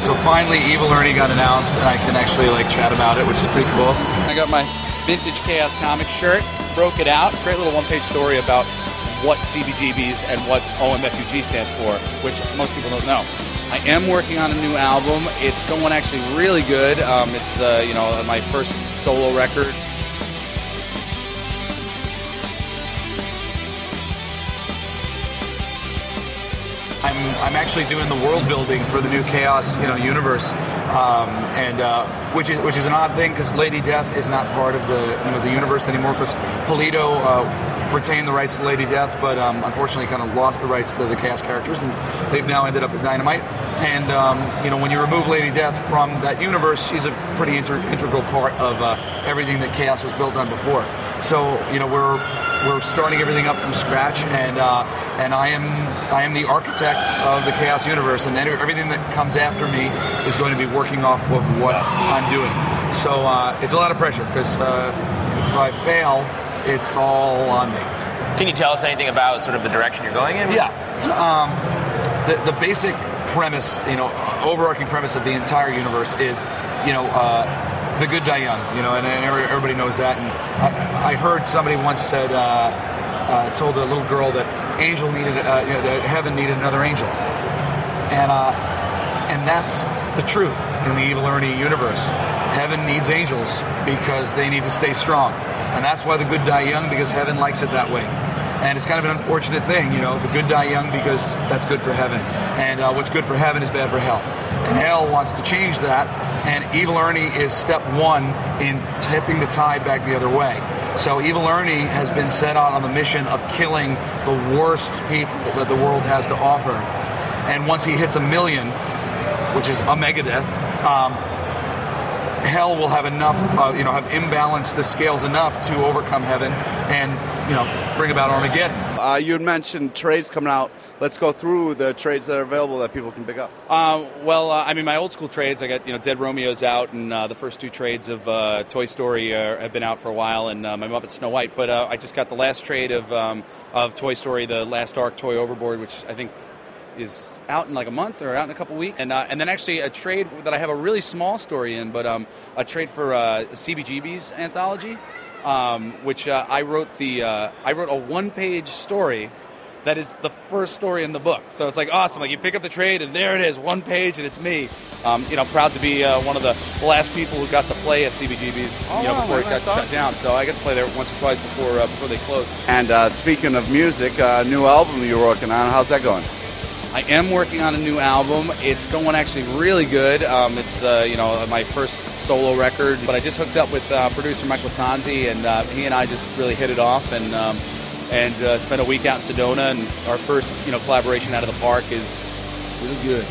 So finally, Evil Ernie got announced, and I can actually like chat about it, which is pretty cool. I got my vintage Chaos Comics shirt, broke it out. It's a great little one-page story about what CBGBs and what OMFUG stands for, which most people don't know. I am working on a new album. It's going actually really good. It's you know, my first solo record. I'm actually doing the world building for the new Chaos, universe, which is an odd thing because Lady Death is not part of the universe anymore because Polito retained the rights to Lady Death, but unfortunately kind of lost the rights to the Chaos characters, and they've now ended up at Dynamite. And when you remove Lady Death from that universe, she's a pretty integral part of everything that Chaos was built on before. So we're starting everything up from scratch, and I am the architect of the Chaos universe, and everything that comes after me is going to be working off of what I'm doing. So it's a lot of pressure because if I fail, it's all on me. Can you tell us anything about sort of the direction you're going in? Yeah. The basic premise, overarching premise of the entire universe is, the good die young, and everybody knows that. And I heard somebody once said, told a little girl that angel needed, that heaven needed another angel, and that's the truth in the Evil Ernie universe. Heaven needs angels because they need to stay strong, and that's why the good die young, because heaven likes it that way. And it's kind of an unfortunate thing, the good die young because that's good for heaven. And what's good for heaven is bad for hell. And hell wants to change that, and Evil Ernie is step one in tipping the tide back the other way. So Evil Ernie has been set out on the mission of killing the worst people that the world has to offer. And once he hits 1 million, which is a megadeth, hell will have enough, have imbalanced the scales enough to overcome heaven and, bring about Armageddon. You had mentioned trades coming out. Let's go through the trades that are available that people can pick up. My old school trades, I got, Dead Romeo's out, and the first 2 trades of Toy Story have been out for a while, and my Muppet Snow White. But I just got the last trade of Toy Story, the Last Ark Toy Overboard, which I think is out in like a month or out in a couple weeks, and then actually a trade that I have a really small story in, but a trade for CBGB's anthology, which I wrote a 1-page story that is the first story in the book. So it's like awesome. Like you pick up the trade and there it is, 1 page, and it's me. Proud to be one of the last people who got to play at CBGB's before it got shut down. So I got to play there once or twice before they closed. And speaking of music, a new album you're working on. How's that going? I am working on a new album. It's going actually really good. It's my first solo record, but I just hooked up with producer Michael Tanzi, and he and I just really hit it off, and spent a week out in Sedona, and our first collaboration out of the park is really good.